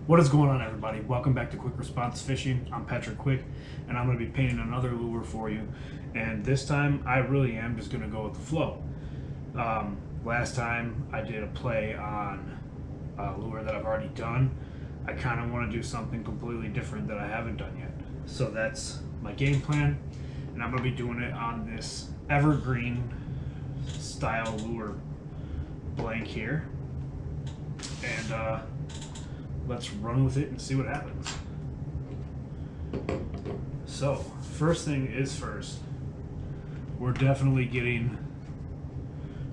What is going on, everybody? Welcome back to Quick Response Fishing. I'm Patrick Quick, and I'm going to be painting another lure for you. And this time, I really am just going to go with the flow. Last time, I did a play on a lure that I've already done. I kind of want to do something completely different that I haven't done yet. So that's my game plan, and I'm going to be doing it on this evergreen style lure blank here. And let's run with it and see what happens. So, first thing is first, we're definitely getting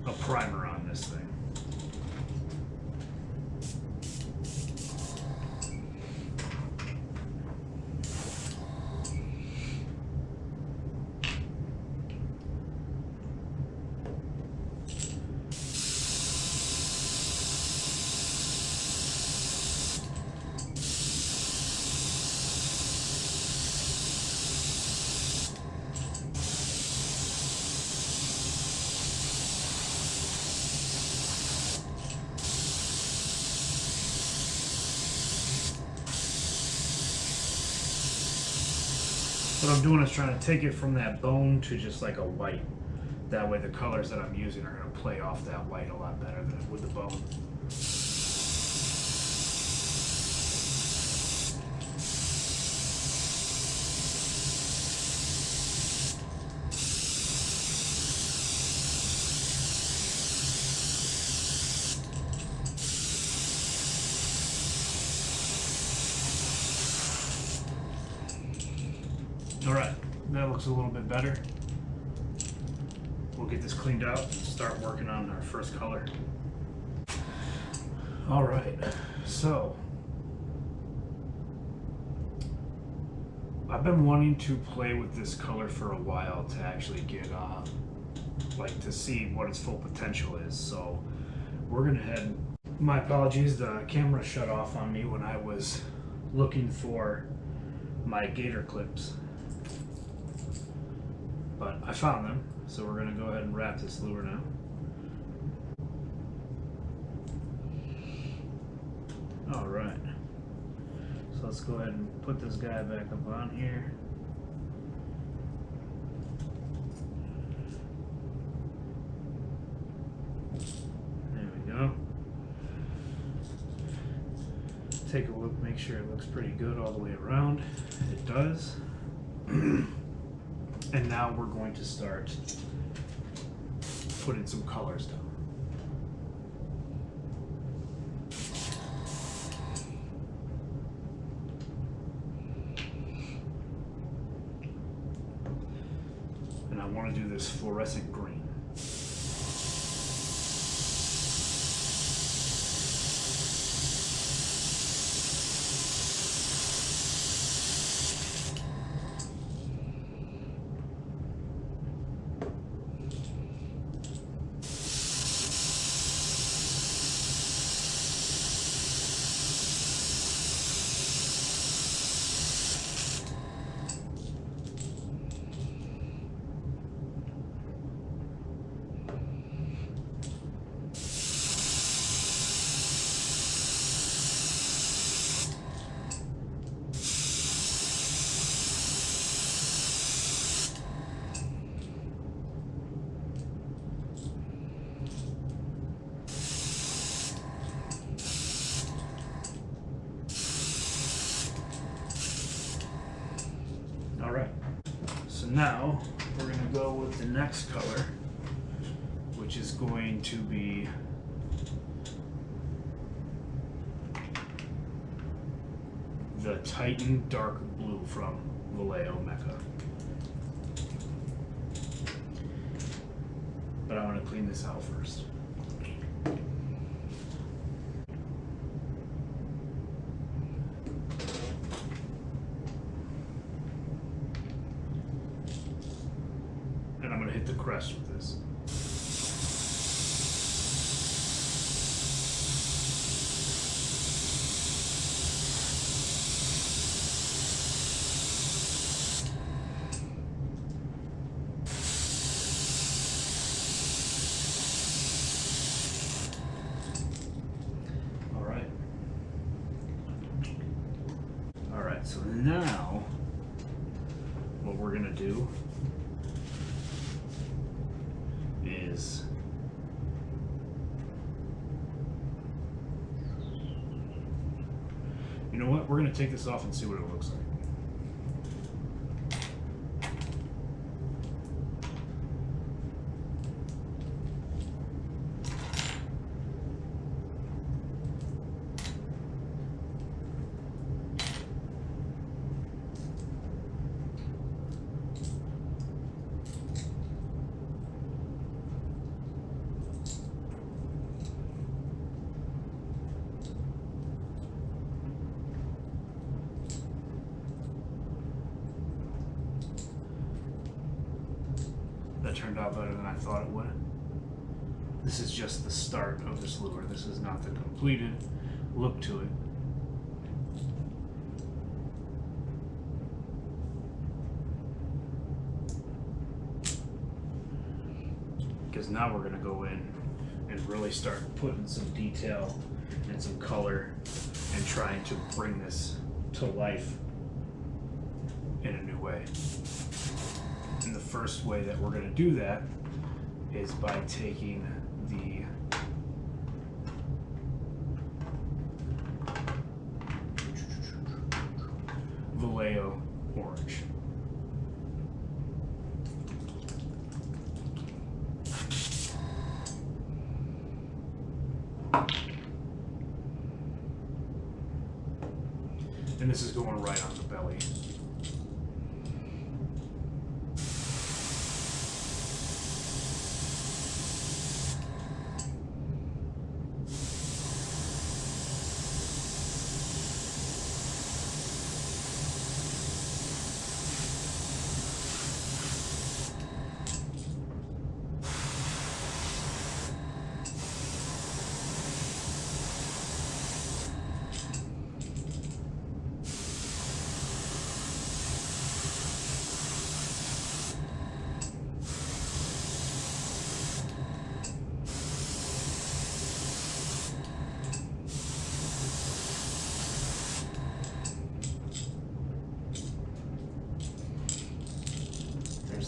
a primer on this thing. What I'm doing is trying to take it from that bone to just like a white. That way the colors that I'm using are going to play off that white a lot better than with the bone. Alright, that looks a little bit better. We'll get this cleaned out and start working on our first color. Alright, so I've been wanting to play with this color for a while to actually get like to see what its full potential is. So we're gonna head, my apologies, the camera shut off on me when I was looking for my gator clips. But I found them, so we're going to go ahead and wrap this lure now. Alright, so let's go ahead and put this guy back up on here. There we go. Take a look, make sure it looks pretty good all the way around. It does. And now we're going to start putting some colors down. And I want to do this fluorescent green. Alright, so now we're going to go with the next color, which is going to be the Titan Dark Blue from Vallejo Mecca. But I want to clean this out first. And I'm going to hit the crest with this. now, what we're gonna do is you know what? We're gonna take this off and see what it looks like. That turned out better than I thought it would. This is just the start of this lure. This is not the completed look to it. Because now we're going to go in and really start putting some detail and some color and trying to bring this to life in a new way. And the first way that we're going to do that is by taking the Vallejo orange. And this is going right on the belly.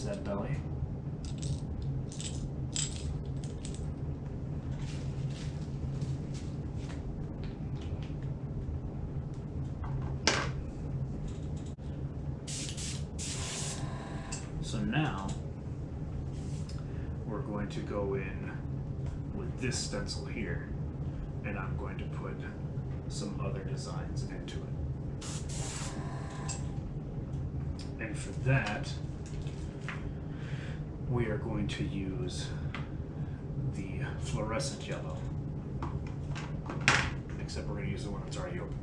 That belly. So now we're going to go in with this stencil here, and I'm going to put some other designs into it. And for that, we are going to use the fluorescent yellow, except we're going to use the one that's already open.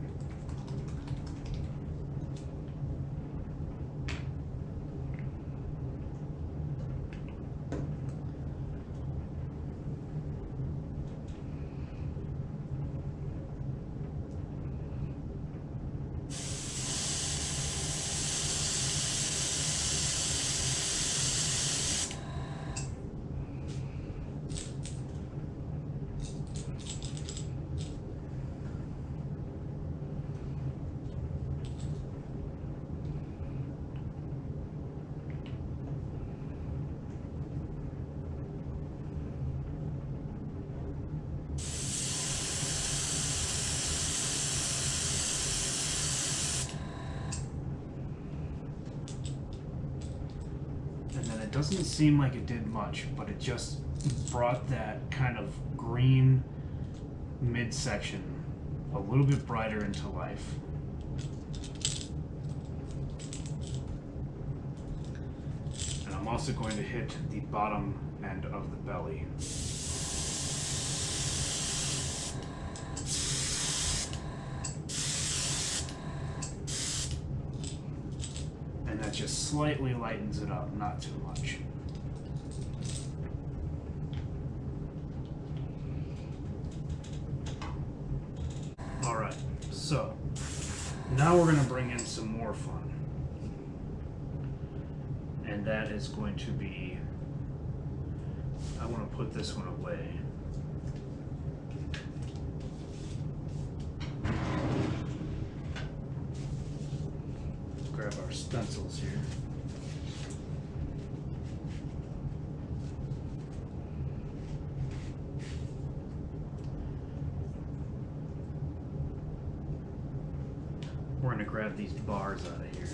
Doesn't seem like it did much, but it just brought that kind of green midsection a little bit brighter into life. And I'm also going to hit the bottom end of the belly. And that just slightly lightens it up, not too much. Alright, so now we're going to bring in some more fun. And that is going to be, I want to put this one away. grab our stencils here. We're going to grab these bars out of here.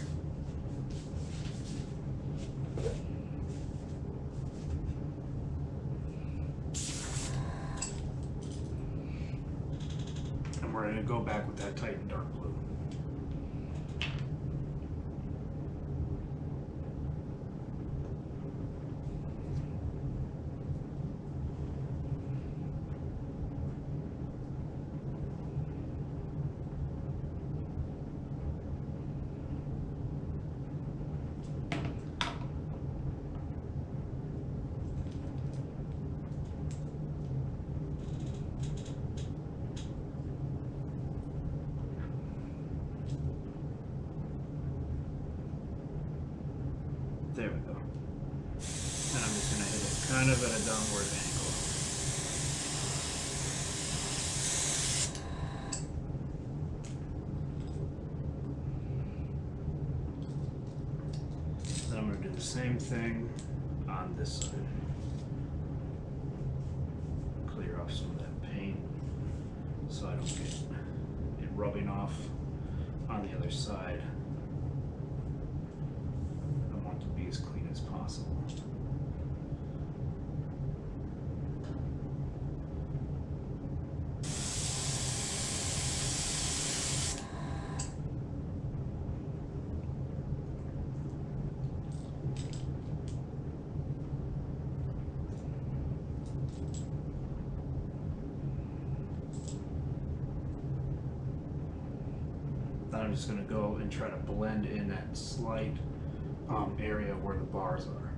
And we're going to go back with that Titan dark blue. There we go. And I'm just going to hit it kind of at a downward angle. Then I'm going to do the same thing on this side. Clear off some of that paint so I don't get it rubbing off on the other side. As clean as possible. Then I'm just going to go and try to blend in that slight area where the bars are.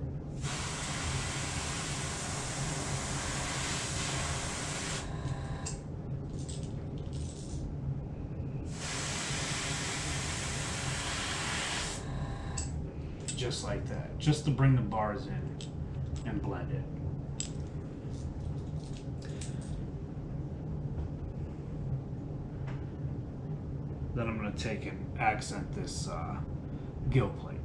Just like that, just to bring the bars in and blend it. Then I'm going to take and accent this gill plate.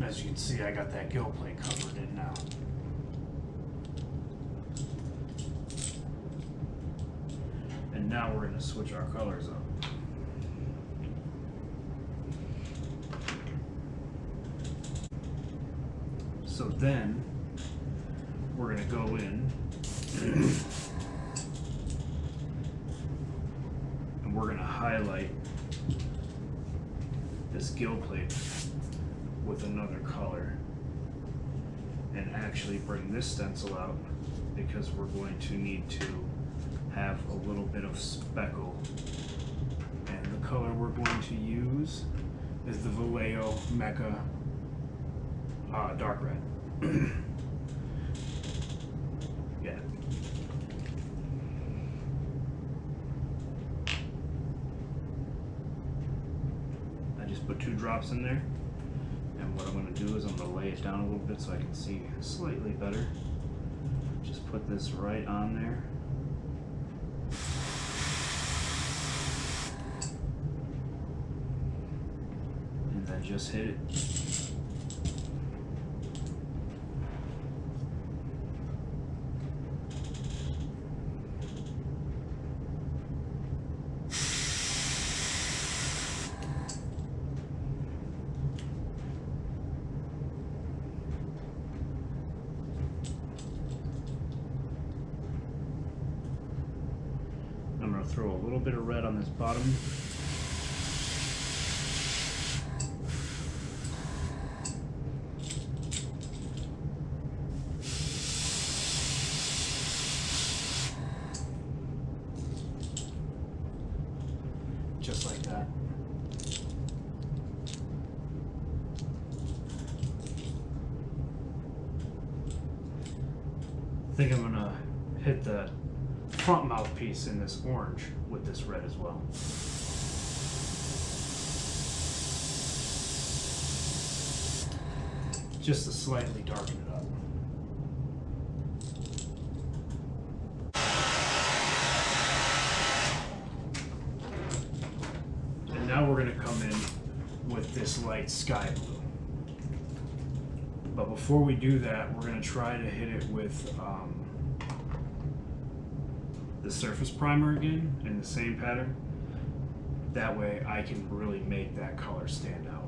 As you can see, I got that gill plate covered in now. And now we're going to switch our colors up. So then we're going to go in and we're going to highlight this gill plate with another color and actually bring this stencil out because we're going to need to have a little bit of speckle, and the color we're going to use is the Vallejo Mecha dark red. Yeah. I just put 2 drops in there. And what I'm going to do is I'm going to lay it down a little bit so I can see slightly better. Just put this right on there. And then just hit it. I'm going to throw a little bit of red on this bottom. Just like that. think I'm gonna hit the front mouthpiece in this orange with this red as well. Just to slightly darken it up. And now we're gonna come in with this light sky blue. But before we do that, we're gonna try to hit it with the surface primer again in the same pattern. That way I can really make that color stand out.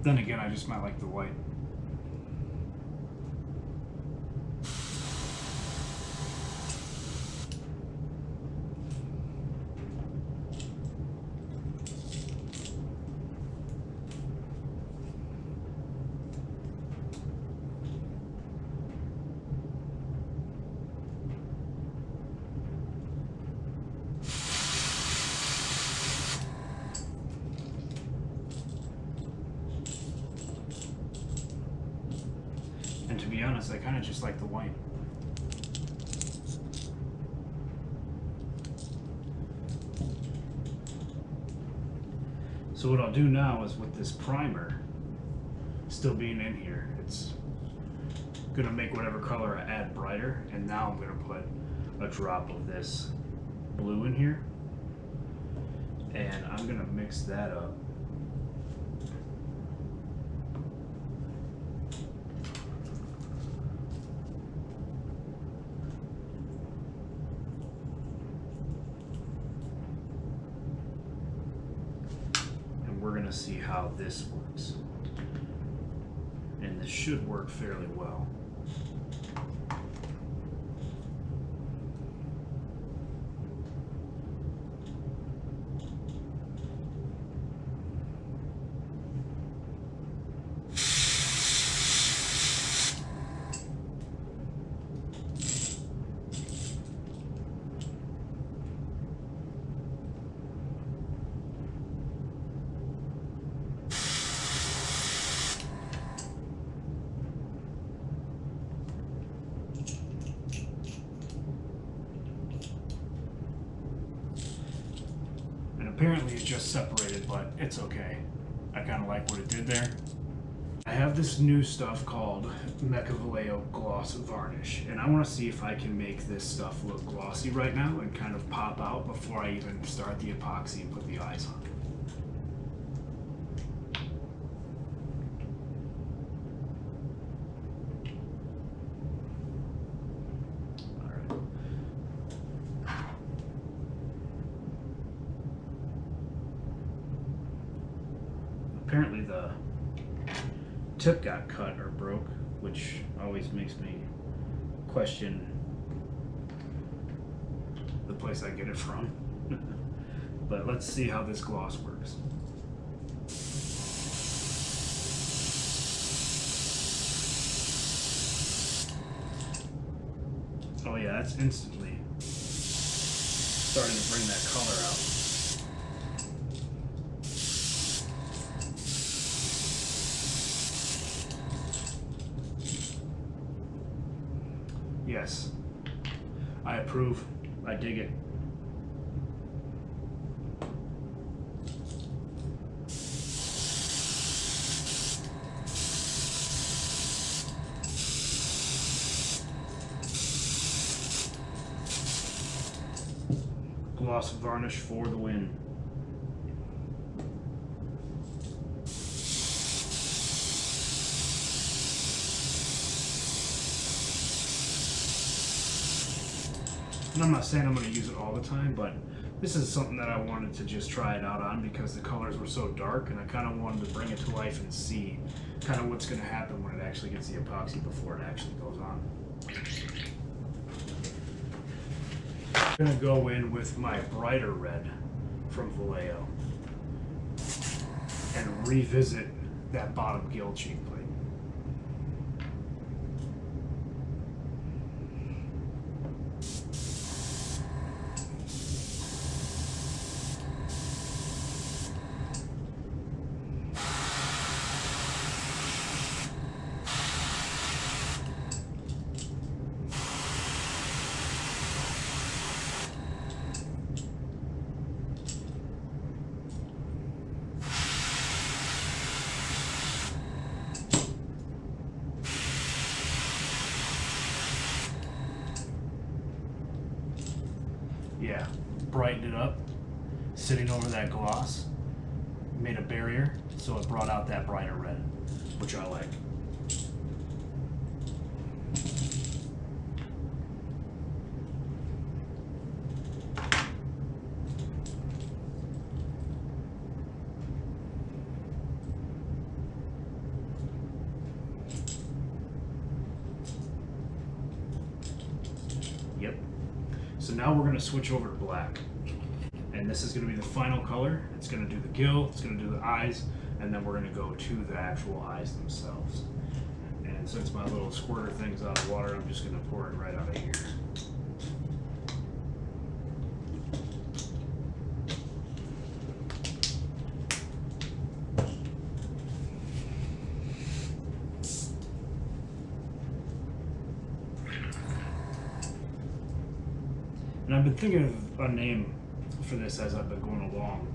Then again, I just might like the white. And to be honest, I kind of just like the white. So what I'll do now is with this primer still being in here, it's gonna make whatever color I add brighter. And now I'm gonna put a drop of this blue in here. And I'm gonna mix that up. We're going to see how this works. And this should work fairly well. Apparently it just separated, but it's okay. I kind of like what it did there. I have this new stuff called Mecha Vallejo Gloss Varnish, and I want to see if I can make this stuff look glossy right now and kind of pop out before I even start the epoxy and put the eyes on. Apparently the tip got cut or broke, which always makes me question the place I get it from. But let's see how this gloss works. Oh yeah, that's instantly starting to bring that color out. Yes, I approve. I dig it. Gloss varnish for the win. And I'm not saying I'm going to use it all the time, but this is something that I wanted to just try it out on because the colors were so dark, and I kind of wanted to bring it to life and see kind of what's going to happen when it actually gets the epoxy before it actually goes on. I'm going to go in with my brighter red from Vallejo and revisit that bottom gill cheek plate. Yeah, brightened it up, sitting over that gloss, made a barrier, so it brought out that brighter red, which I like. Yep. So now we're going to switch over to black. And this is going to be the final color. It's going to do the gill, it's going to do the eyes, and then we're going to go to the actual eyes themselves. And since my little squirter thing's out of water, I'm just going to pour it right out of here. And I've been thinking of a name for this as I've been going along,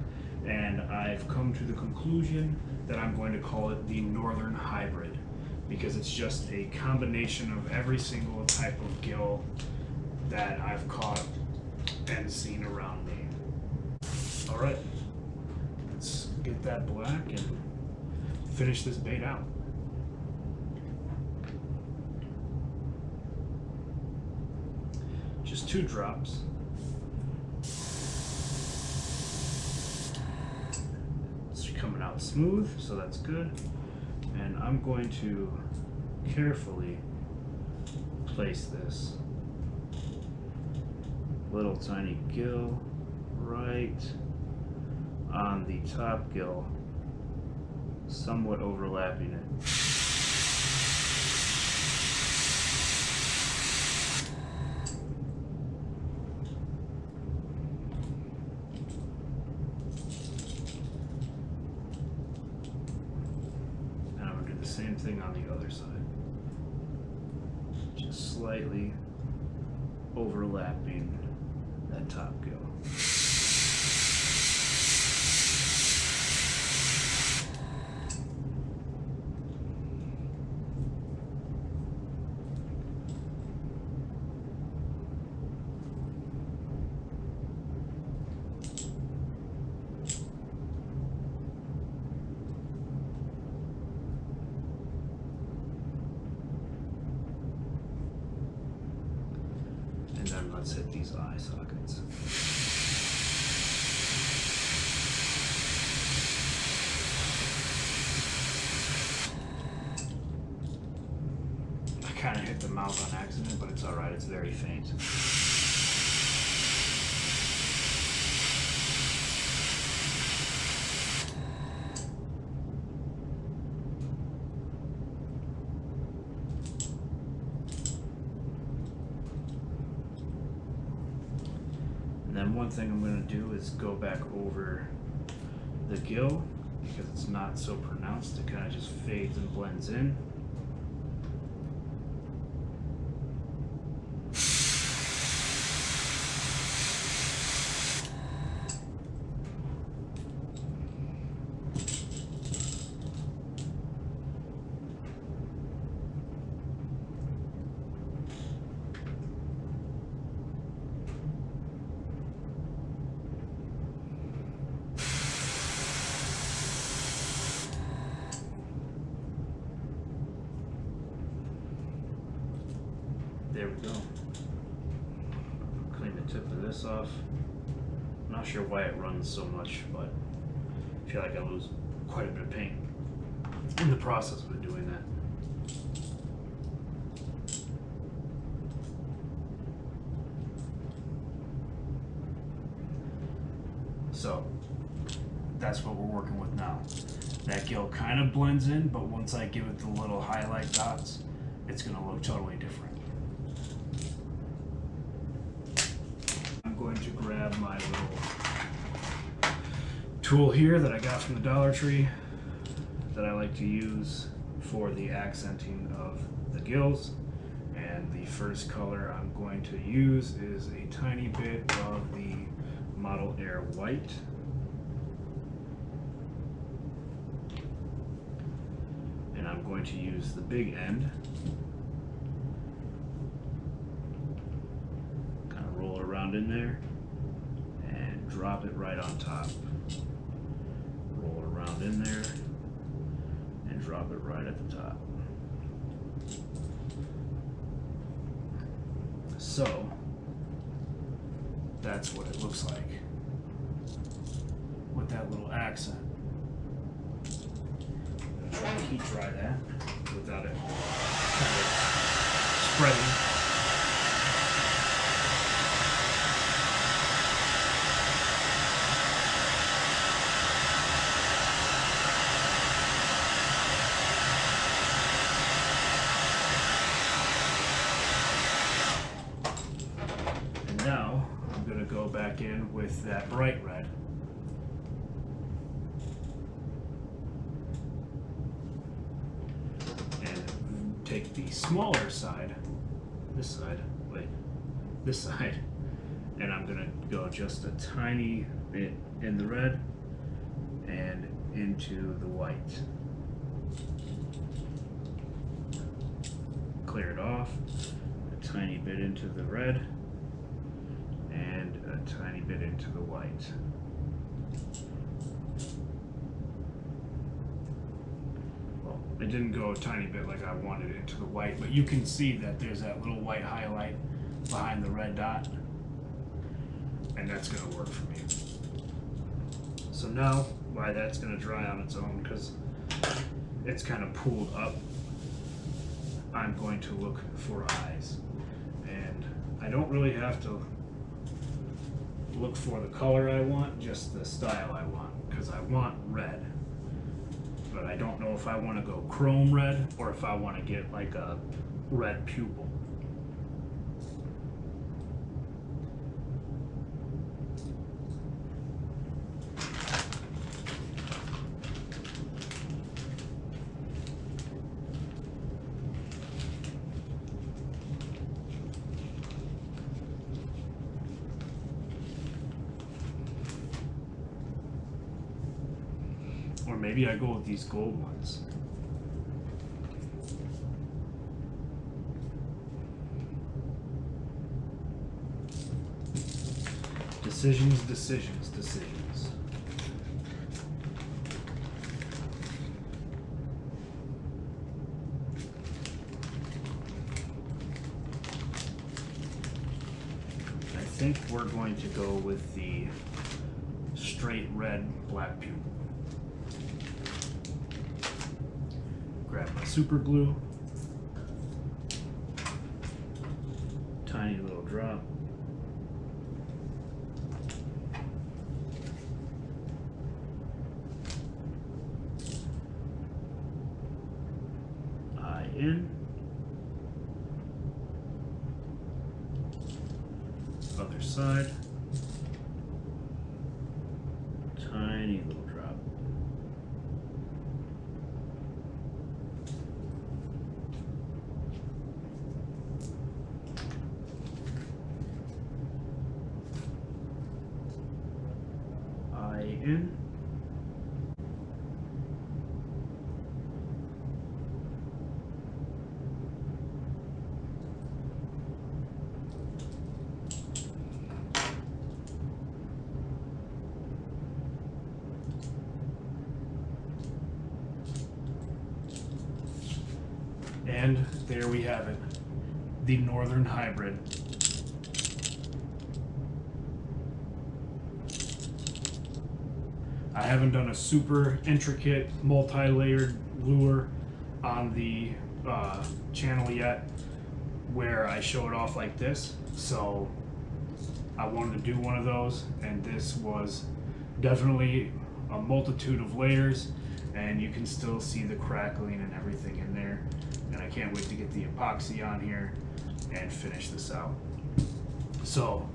and I've come to the conclusion that I'm going to call it the Northern Hybrid, because it's just a combination of every single type of gill that I've caught and seen around me. All right, let's get that black and finish this bait out. Just 2 drops. It's coming out smooth, so that's good. And I'm going to carefully place this little tiny gill right on the top gill, somewhat overlapping it. Same thing on the other side. Just slightly overlapping that top gill. And then let's hit these eye sockets. I kind of hit the mouth on accident, but it's alright, it's very faint. And then one thing I'm going to do is go back over the gill, because it's not so pronounced, it kind of just fades and blends in. There we go. Clean the tip of this off. I'm not sure why it runs so much, but I feel like I lose quite a bit of paint in the process of doing that. still kind of blends in, but once I give it the little highlight dots, it's going to look totally different. I'm going to grab my little tool here that I got from the Dollar Tree that I like to use for the accenting of the gills. And the first color I'm going to use is a tiny bit of the Model Air White. And I'm going to use the big end. Kind of roll it around in there and drop it right on top. Roll it around in there and drop it right at the top. So that's what it looks like with that little accent. I'm gonna try to heat dry that without it kind of spreading. Now I'm going to go back in with that bright red. And take the smaller side, this side, and I'm going to go just a tiny bit in the red and into the white. Clear it off, a tiny bit into the red, and a tiny bit into the white. Well, it didn't go a tiny bit like I wanted it into the white, but you can see that there's that little white highlight behind the red dot, and that's going to work for me. So now, why that's going to dry on its own, because it's kind of pooled up, I'm going to look for eyes. And I don't really have to look for the color I want, just the style I want, because I want red, but I don't know if I want to go chrome red or if I want to get like a red pupil. Or maybe I go with these gold ones. Decisions, decisions, decisions. I think we're going to go with the straight red black pupil. Grab my super glue, tiny little drop, eye in, other side, tiny little drop. In. And there we have it, the Northern Hybrid. I haven't done a super intricate multi-layered lure on the channel yet where I show it off like this, so I wanted to do one of those, and this was definitely a multitude of layers, and you can still see the crackling and everything in there. And I can't wait to get the epoxy on here and finish this out. So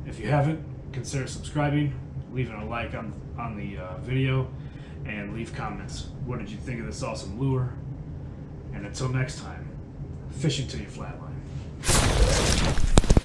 if you haven't, consider subscribing, leaving a like on the video, and leave comments. What did you think of this awesome lure? And until next time, fishing till you flatline.